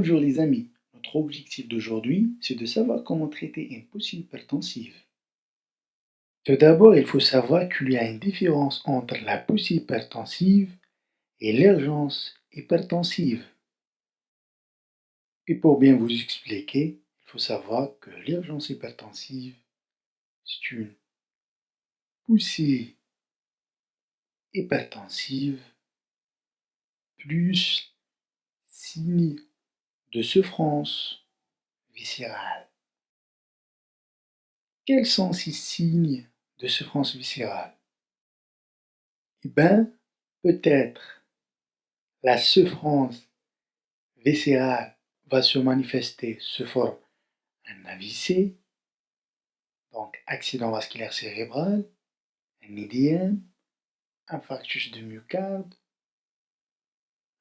Bonjour les amis, notre objectif d'aujourd'hui, c'est de savoir comment traiter une poussée hypertensive. Tout d'abord, il faut savoir qu'il y a une différence entre la poussée hypertensive et l'urgence hypertensive. Et pour bien vous expliquer, il faut savoir que l'urgence hypertensive, c'est une poussée hypertensive plus signe de souffrance viscérale. Quels sont ces signes de souffrance viscérale? Eh bien, peut-être la souffrance viscérale va se manifester sous forme d'un AVC, donc accident vasculaire cérébral, un IDM, infarctus du myocarde,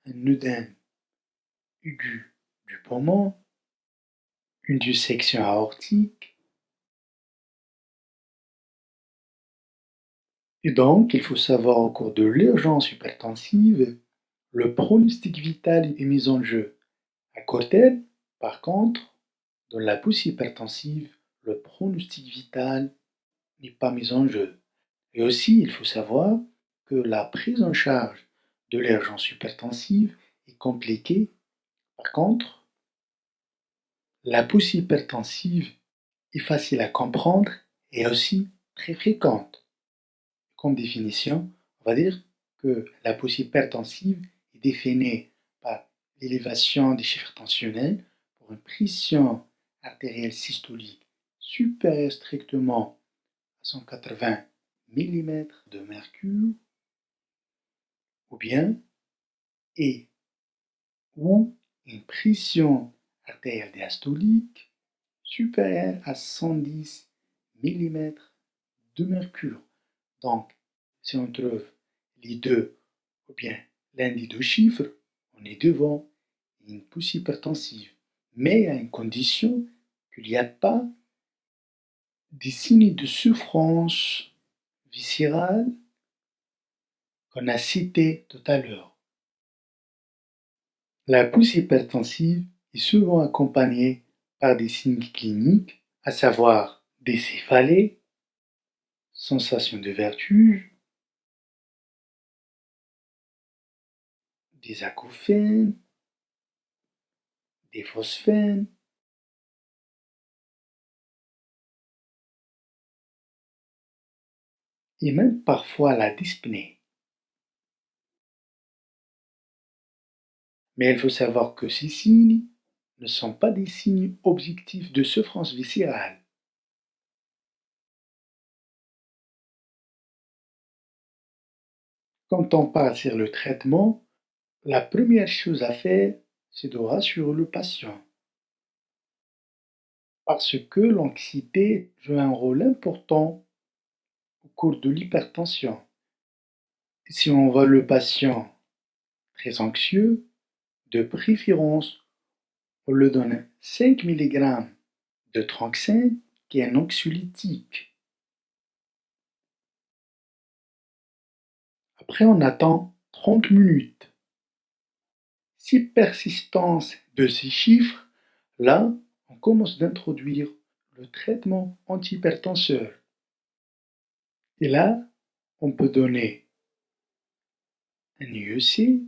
un œdème aigu du poumon, une dissection aortique. Et donc, il faut savoir au cours de l'urgence hypertensive, le pronostic vital est mis en jeu. À court terme, par contre, dans la poussée hypertensive, le pronostic vital n'est pas mis en jeu. Et aussi, il faut savoir que la prise en charge de l'urgence hypertensive est compliquée. Par contre, la poussée hypertensive est facile à comprendre et aussi très fréquente. Comme définition, on va dire que la poussée hypertensive est définie par l'élévation des chiffres tensionnels pour une pression artérielle systolique supérieure strictement à 180 mm de mercure, ou bien ou une pression artérielle diastolique supérieure à 110 mm de mercure. Donc, si on trouve les deux, ou bien l'un des deux chiffres, on est devant une poussée hypertensive. Mais à une condition qu'il n'y a pas des signes de souffrance viscérale qu'on a cités tout à l'heure. La poussée hypertensive est souvent accompagnée par des signes cliniques, à savoir des céphalées, sensations de vertige, des acouphènes, des phosphènes, et même parfois la dyspnée. Mais il faut savoir que ces signes ne sont pas des signes objectifs de souffrance viscérale. Quand on parle sur le traitement, la première chose à faire, c'est de rassurer le patient. Parce que l'anxiété joue un rôle important au cours de l'hypertension. Si on voit le patient très anxieux, de préférence, on lui donne 5 mg de tranxène, qui est un anxiolytique. Après, on attend 30 minutes. Si persistance de ces chiffres, là, on commence d'introduire le traitement antihypertenseur. Et là, on peut donner un IEC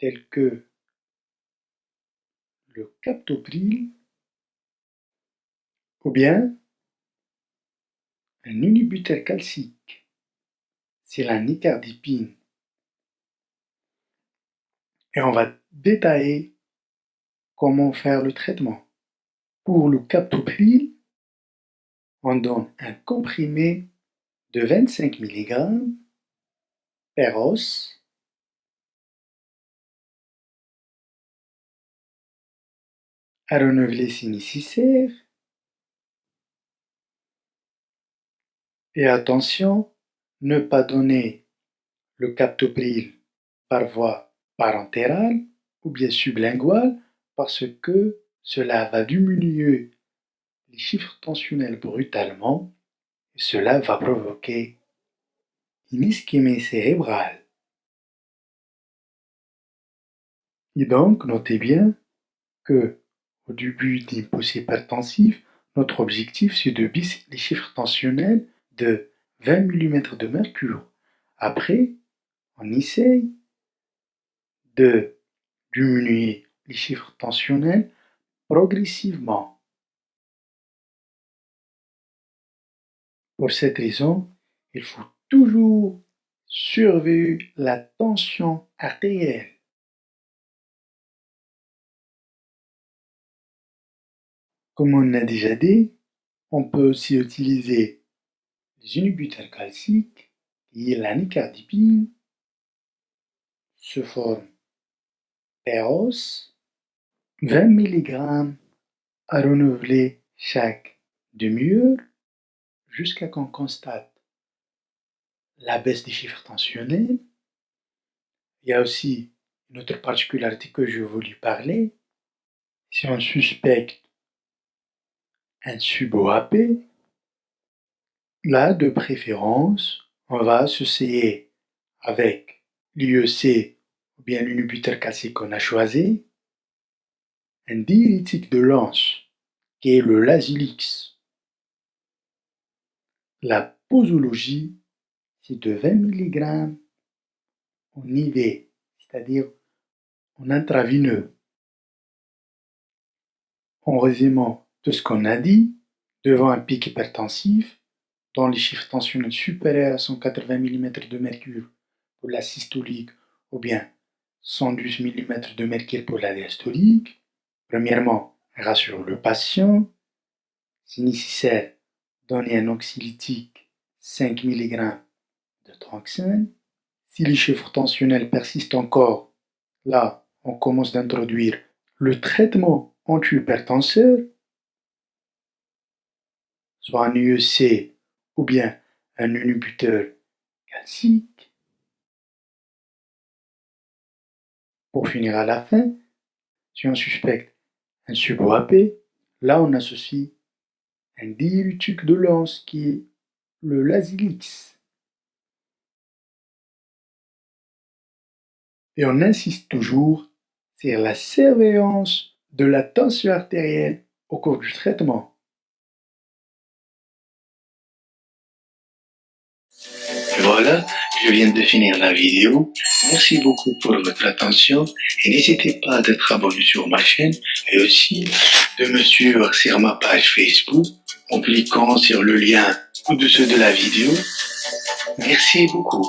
tel que le captopril ou bien un inhibiteur calcique, c'est la nicardipine. Et on va détailler comment faire le traitement. Pour le captopril, on donne un comprimé de 25 mg per os à renouveler si nécessaire. Et attention, ne pas donner le captopril par voie parentérale ou bien sublinguale parce que cela va diminuer les chiffres tensionnels brutalement et cela va provoquer une ischémie cérébrale. Et donc, notez bien que au début d'une poussée hypertensive, notre objectif c'est de baisser les chiffres tensionnels de 20 mm de mercure. Après, on essaye de diminuer les chiffres tensionnels progressivement. Pour cette raison, il faut toujours surveiller la tension artérielle. Comme on a déjà dit, on peut aussi utiliser les inhibiteurs calciques et la nicardipine se forme Eros, 20 mg à renouveler chaque demi-heure jusqu'à qu'on constate la baisse des chiffres tensionnels. Il y a aussi une autre particularité que je voulais parler. Si on suspecte un subo-AP, là, de préférence, on va associer avec l'IEC ou bien l'inhibiteur calcique qu'on a choisi, un diurétique de Lens, qui est le Lasix. La posologie, c'est de 20 mg en IV, c'est-à-dire en intraveineux. En résumant tout ce qu'on a dit, devant un pic hypertensif, dont les chiffres tensionnels supérieurs à 180 mm de mercure pour la systolique ou bien 112 mm de mercure pour la diastolique, premièrement, rassure le patient. Si nécessaire, donner un anxiolytique 5 mg de tranxène. Si les chiffres tensionnels persistent encore, là, on commence d'introduire le traitement antihypertenseur, soit un IEC ou bien un inhibiteur calcique. Pour finir à la fin, si on suspecte un subo-AP, là on associe un diurétique de Lens qui est le Lasix. Et on insiste toujours sur la surveillance de la tension artérielle au cours du traitement. Voilà, je viens de finir la vidéo. Merci beaucoup pour votre attention et n'hésitez pas d'être abonné sur ma chaîne et aussi de me suivre sur ma page Facebook en cliquant sur le lien au-dessous de la vidéo. Merci beaucoup.